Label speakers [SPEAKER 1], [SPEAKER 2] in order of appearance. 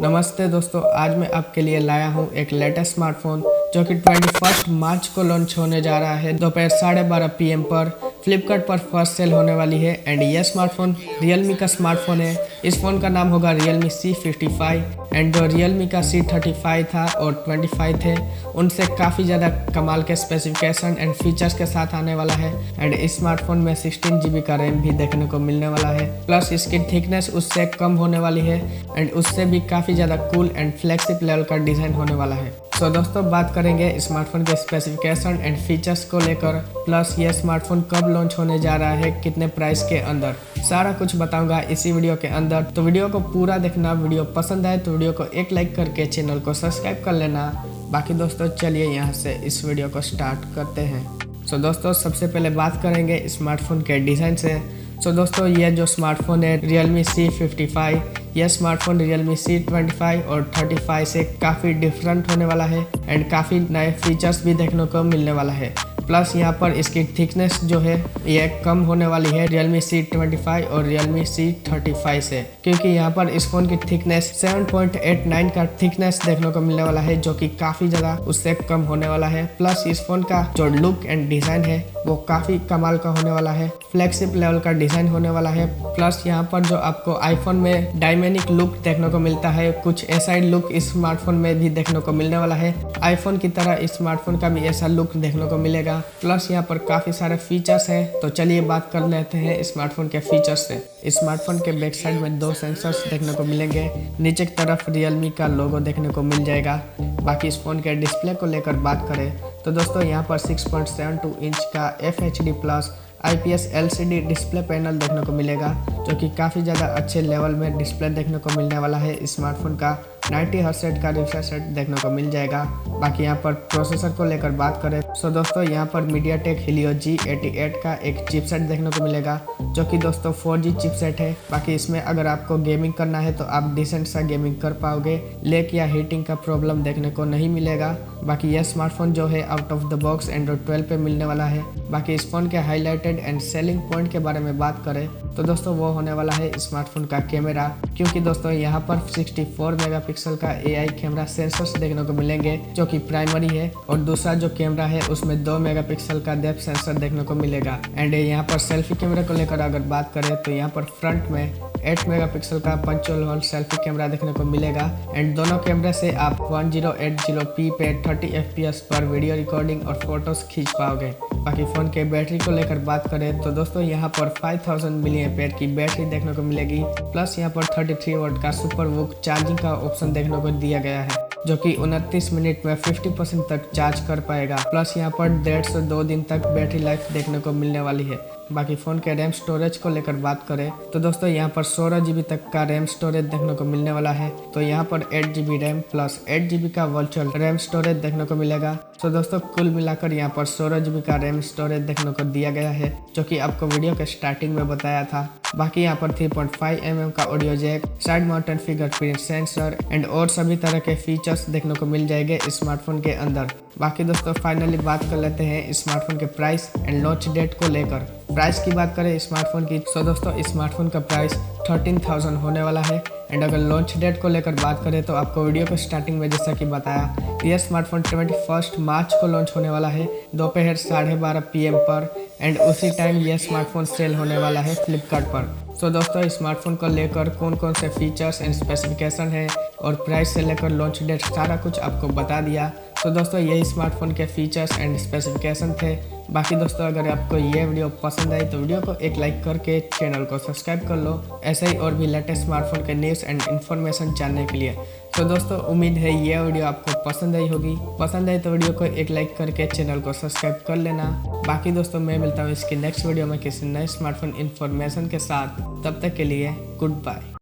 [SPEAKER 1] नमस्ते दोस्तों, आज मैं आपके लिए लाया हूं एक लेटेस्ट स्मार्टफोन जो कि 21 मार्च को लॉन्च होने जा रहा है। दोपहर 12:30 PM पर फ्लिपकार्ट पर फर्स्ट सेल होने वाली है। एंड यह स्मार्टफोन रियलमी का स्मार्टफोन है। इस फ़ोन का नाम होगा रियलमी C55। एंड जो रियलमी का C35 था और 25 थे, उनसे काफ़ी ज़्यादा कमाल के स्पेसिफिकेशन एंड फीचर्स के साथ आने वाला है। एंड इस स्मार्टफोन में 16 GB का रैम भी देखने को मिलने वाला है। प्लस इसकी थिकनेस उससे कम होने वाली है एंड उससे भी काफ़ी ज़्यादा कूल एंड फ्लेक्सिबल लेवल का डिज़ाइन होने वाला है। तो दोस्तों, बात करेंगे स्मार्टफोन के स्पेसिफिकेशन एंड फीचर्स को लेकर। प्लस ये स्मार्टफोन कब लॉन्च होने जा रहा है, कितने प्राइस के अंदर, सारा कुछ बताऊंगा इसी वीडियो के अंदर। तो वीडियो को पूरा देखना। वीडियो पसंद आए तो वीडियो को एक लाइक करके चैनल को सब्सक्राइब कर लेना। बाकी दोस्तों, चलिए यहाँ से इस वीडियो को स्टार्ट करते हैं। तो दोस्तों, सबसे पहले बात करेंगे स्मार्टफोन के डिज़ाइन से। तो दोस्तों, ये जो स्मार्टफोन है रियलमी C55, यह स्मार्टफोन रियलमी C25 और 35 से काफ़ी डिफरेंट होने वाला है एंड काफ़ी नए फीचर्स भी देखने को मिलने वाला है। प्लस यहाँ पर इसकी थिकनेस जो है यह कम होने वाली है रियलमी C25 और रियलमी C35 से, क्योंकि यहाँ पर इस फोन की थिकनेस 7.89 का थिकनेस देखने को मिलने वाला है, जो कि काफ़ी ज़्यादा उससे कम होने वाला है। प्लस इस फोन का जो लुक एंड डिज़ाइन है वो काफ़ी कमाल का होने वाला है, फ्लेक्सिबल लेवल का डिज़ाइन होने वाला है। प्लस यहाँ पर जो आपको आईफोन में डायमेनिक लुक देखने को मिलता है, कुछ ऐसा ही लुक इस स्मार्टफोन में भी देखने को मिलने वाला है। आईफोन की तरह इस स्मार्टफोन का भी ऐसा लुक देखने को मिलेगा। प्लस यहाँ पर काफ़ी सारे फीचर्स हैं। तो चलिए बात कर लेते हैं स्मार्टफोन के फीचर्स से। स्मार्टफोन के बैक साइड में 2 सेंसर्स देखने को मिलेंगे। नीचे की तरफ रियलमी का लोगो देखने को मिल जाएगा। बाकी इस फ़ोन के डिस्प्ले को लेकर बात करें तो दोस्तों, यहाँ पर 6.72 इंच का FHD plus IPS LCD display panel देखने को मिलेगा, जो कि काफ़ी ज़्यादा अच्छे लेवल में डिस्प्ले देखने को मिलने वाला है। स्मार्टफोन का 90 हर्ट्ज का रिफ्रेश रेट देखने को मिल जाएगा। बाकी यहाँ पर प्रोसेसर को लेकर बात करें तो दोस्तों, यहाँ पर MediaTek Helio G88 का एक चिपसेट देखने को मिलेगा, जो कि दोस्तों 4G चिपसेट है। बाकी इसमें अगर आपको गेमिंग करना है तो आप डिसेंट सा गेमिंग कर पाओगे, लेक या हीटिंग का प्रॉब्लम देखने को नहीं मिलेगा। बाकी यह स्मार्टफोन जो है out of the box Android 12 पे मिलने वाला है। बाकी इस फोन के हाईलाइटेड एंड सेलिंग पॉइंट के बारे में बात करें तो दोस्तों, वो होने वाला है स्मार्टफोन का कैमरा, क्योंकि दोस्तों यहाँ पर 64 मेगापिक्सल का AI कैमरा सेंसर्स देखने को मिलेंगे, जो कि प्राइमरी है। और दूसरा जो कैमरा है उसमें 2 मेगापिक्सल का डेप्थ सेंसर देखने को मिलेगा। एंड यहाँ पर सेल्फी कैमरा को लेकर अगर बात करें तो यहाँ पर फ्रंट में 8 मेगापिक्सल का पंचुअल होल सेल्फी कैमरा देखने को मिलेगा। एंड दोनों कैमरे से आप 1080p पे 30 FPS पर वीडियो रिकॉर्डिंग और फोटोज खींच पाओगे। बाकी फ़ोन के बैटरी को लेकर बात करें तो दोस्तों, यहाँ पर 5000 mAh की बैटरी देखने को मिलेगी। प्लस यहाँ पर 33 वाट का सुपर वूक चार्जिंग का ऑप्शन देखने को दिया गया है, जो कि 29 मिनट में 50% तक चार्ज कर पाएगा। प्लस यहाँ पर 1.5 से 2 दिन तक बैटरी लाइफ देखने को मिलने वाली है। बाकी फ़ोन के रैम स्टोरेज को लेकर बात करें तो दोस्तों, यहाँ पर 16 GB तक का रैम स्टोरेज देखने को मिलने वाला है। तो यहाँ पर 8 GB रैम प्लस 8 GB का वर्चुअल रैम स्टोरेज देखने को मिलेगा। तो दोस्तों, कुल मिलाकर यहाँ पर 16 GB का रैम स्टोरेज देखने को दिया गया है, जो कि आपको वीडियो के स्टार्टिंग में बताया था। बाकी यहाँ पर 3.5 mm का audio jack, side mounted fingerprint sensor and और सभी तरह के फीचर्स देखने को मिल जाएंगे स्मार्टफोन के अंदर। बाकी दोस्तों, फाइनली बात कर लेते हैं स्मार्टफोन के प्राइस एंड लॉन्च डेट को लेकर। प्राइस की बात करें स्मार्टफोन की तो दोस्तों, स्मार्टफोन का प्राइस 13,000 होने वाला है। एंड अगर लॉन्च डेट को लेकर बात करें तो आपको वीडियो के स्टार्टिंग में जैसा कि बताया, यह स्मार्टफोन 21 मार्च को लॉन्च होने वाला है दोपहर 12:30 PM पर। एंड उसी टाइम यह स्मार्टफोन सेल होने वाला है फ्लिपकार्ट पर। तो दोस्तों, स्मार्टफोन को लेकर कौन कौन से फीचर्स एंड स्पेसिफिकेशन है और प्राइस से लेकर लॉन्च डेट सारा कुछ आपको बता दिया। तो दोस्तों, यही स्मार्टफोन के फीचर्स एंड स्पेसिफिकेशन थे। बाकी दोस्तों, अगर आपको ये वीडियो पसंद आई तो वीडियो को एक लाइक करके चैनल को सब्सक्राइब कर लो, ऐसे ही और भी लेटेस्ट स्मार्टफोन के न्यूज़ एंड इन्फॉर्मेशन जानने के लिए। तो दोस्तों, उम्मीद है ये वीडियो आपको पसंद आई होगी। पसंद आई तो वीडियो को एक लाइक करके चैनल को सब्सक्राइब कर लेना। बाकी दोस्तों, मैं मिलता हूँ इसकी नेक्स्ट वीडियो में किसी नए स्मार्टफोन इन्फॉर्मेशन के साथ। तब तक के लिए गुड बाय।